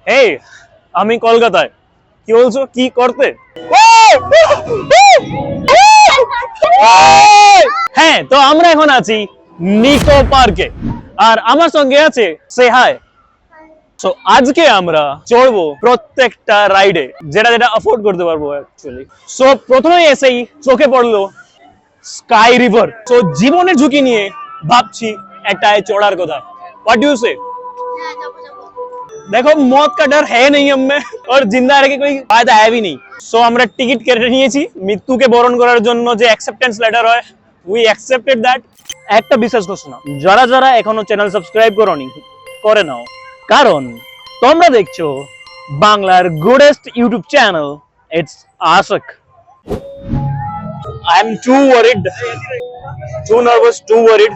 এই আমি কলকাতায়, কি বলছো কি করতে? হ্যাঁ, তো আমরা এখন আছি নিকো পার্কে, আর আমার সঙ্গে আছে সে হাই। সো আজকে আমরা চড়বো প্রত্যেকটা রাইডে, যেটা যেটা অ্যাফোর্ড করতে পারবো অ্যাকচুয়ালি। সো প্রথমেই এসেই চোখে পড়লো স্কাই রিভার। তো জীবনের ঝুঁকি নিয়ে ভাবছি একটায় চড়ার কথা। व्हाट डू यू से? देखो मौत का डर है नहीं हम में, और जिंदा रह के कोई फायदा है भी नहीं। सो আমরা টিকিট কেটে নিয়েছি মৃত্যুকে বরণ করার জন্য, যে অ্যাকসেপ্টেন্স লেটার হয়, উই অ্যাকসেপ্টেড দ্যাট। একটা বিশ্বাস করছো না, যারা যারা এখনো চ্যানেল সাবস্ক্রাইব করোনি করে নাও, কারণ তোমরা দেখছো বাংলার goodest YouTube channel, it's Ashik. I am too worried, too nervous, too worried.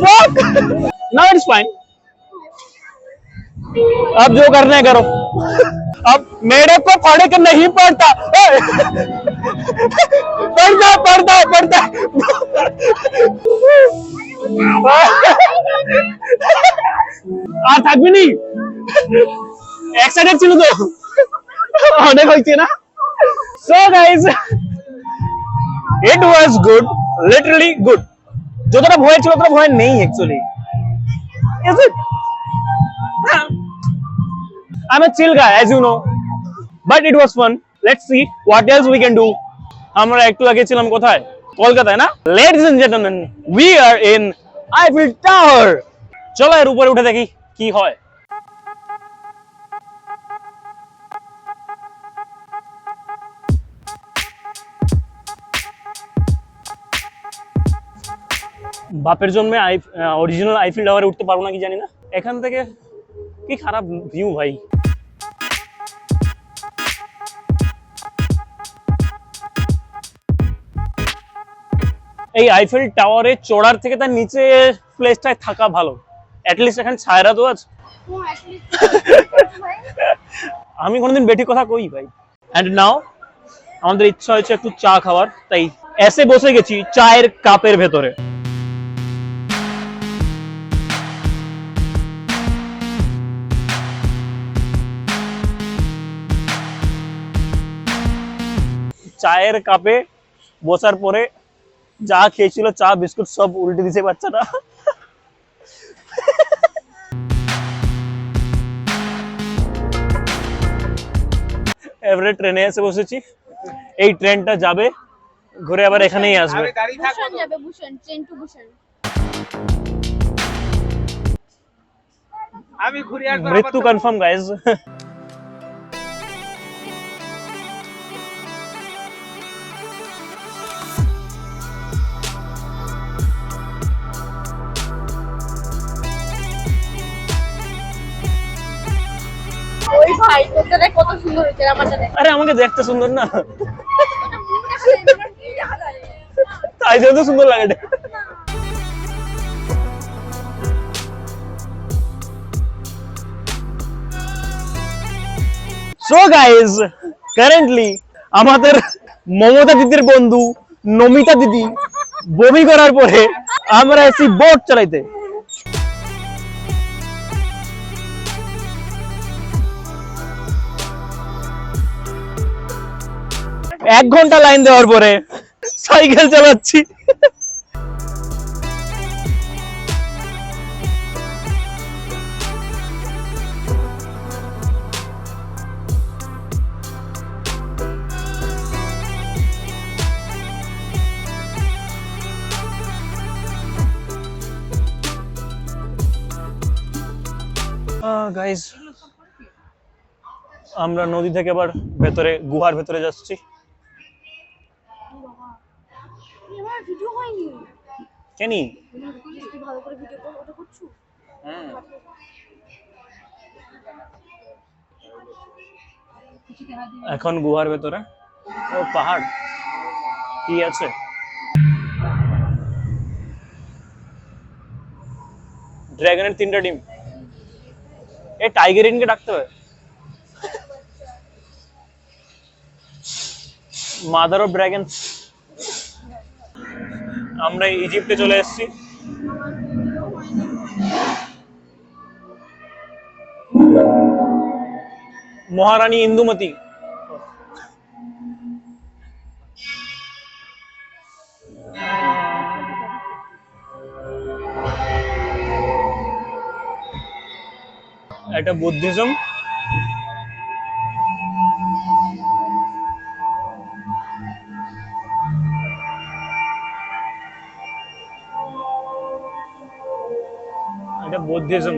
Fuck! Now it's fine. अब जो करना है करो। अब मेरे को पढ़े के नहीं पढ़ता, पढ़ता আর থাকবি নি, এক্সাইটেড ছিল তো অনেক হয়েছে না। So guys, it was good, literally good. যতটা ভয় ছিল ততটা ভয় নেই actually. Is it? I'm a chill guy, as you know, but it was fun. Let's see what else we can do. আমরা একটু আগে ছিলাম কোথায়? কলকাতায় না? Ladies and gentlemen, we are in Eiffel Tower. চলো এর উপরে উঠে দেখি কি হয়। বাপের জন্মে অরিজিনাল আইফেল টাওয়ারে উঠতে পারবো না কি জানি না। এখান থেকে কি খারাপ ভিউ ভাই। এই আইফেল টাওয়ারে চড়ার থেকে তার নিচে প্লেসটায় থাকা ভালো, অ্যাটলিস্ট এখানে ছায়রা তো আছে। আমি কোনোদিন বেঠিক কথা কই ভাই। এন্ড নাও আমাদের ইচ্ছা হয়েছে একটু চা খাওয়ার, তাই এসে বসে গেছি চায়ের কাপের ভেতরে। চায়ের কাপে বসার পরে যা খেয়েছিল, চা বিস্কুট সব উল্টে দিছে বাচ্চাটা। এবারে ট্রেনে এসে বসেছি, এই ট্রেনটা যাবে ঘুরে আবার এখানেই আসবে। মৃত্যু কনফার্ম গাইজ। ওই ভাই তোরটা কত সুন্দর হয়েছে আমার জানে। আরে আমাকে দেখতে সুন্দর না, তাই জন্য তো সুন্দর লাগে। সো গাইজ, কারেন্টলি আমাদের মমতা দিদির বন্ধু নমিতা দিদি বমি করার পরে আমরা এসি বোট চালাইতে। এক ঘন্টা লাইন দেওয়ার পরে সাইকেল চালাচ্ছি। গাইস, আমরা নদী থেকে আবার ভেতরে গুহার ভেতরে যাচ্ছি। কেনি এখন গুহার ভেতরে ও পাহাড় কি আছে। ড্রাগনের 3টা ডিম, এ টাইগার ইনকে ডাকতে হবে। Mother of dragon. আমরা ইজিপ্টে চলে এসেছি। মহারানী ইন্দুমতি। এটা বুদ্ধিজম। এটা বুদ্ধিজম।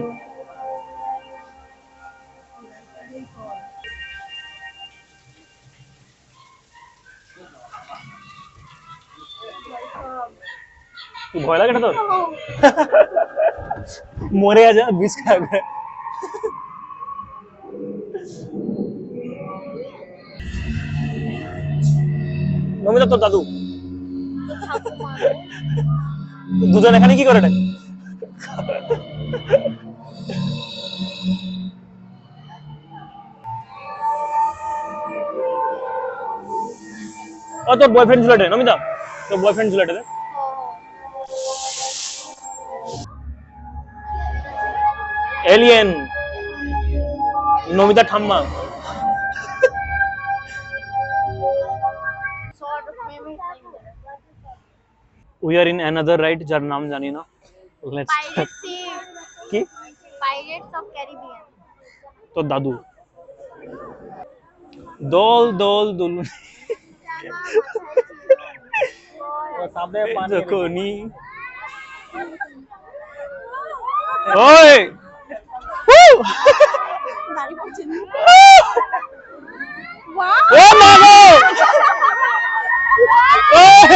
ভয় লাগে না তোর? মরে যা বিষ খাবে। নমিতা তোর দাদু দুজন এখানে কি করে না? তোর বয়ফ্রেন্ড ছিল এটা নমিতা, তোর বয়ফ্রেন্ড ছিল এটা। এলিয়েন নমিতা ঠাম্মা। We are in another ride যার নাম জানি না। Let's কি? Pirates of Caribbean. তোর দাদু। দোল দোল দুল যখনই ওই ও মাগো ওই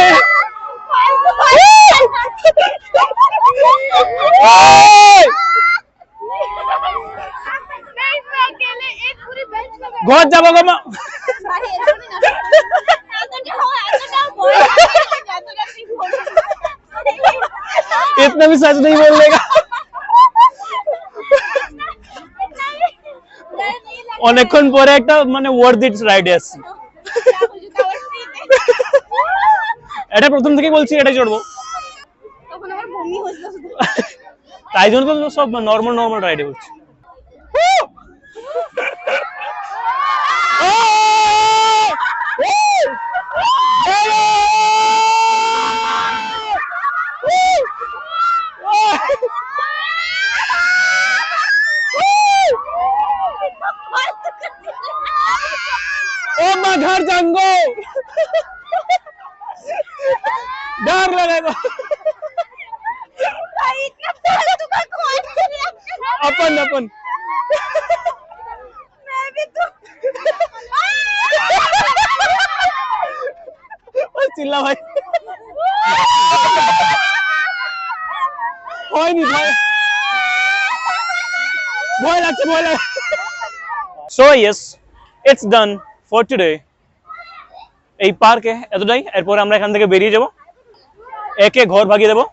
ঘর যাবো গো মা। इतना भी सच नहीं बोलने का। অনেকক্ষণ পরে একটা মানে ওয়ার্থ ইট রাইডে আসছি। এটা প্রথম থেকে বলছি এটা চড়বো, তাই জন্য তো সব নর্মাল নর্মাল রাইডে বলছি। घर जाऊंगा डर लगेगा। अपन अपन चिल्ला भाई भय नहीं भय भय लगছে भय লাগে। So yes, it's done for today. এই পার্কে এতটাই। এরপর আমরা এখান থেকে বেরিয়ে যাব, একে ঘর ভাগিয়ে দেবো।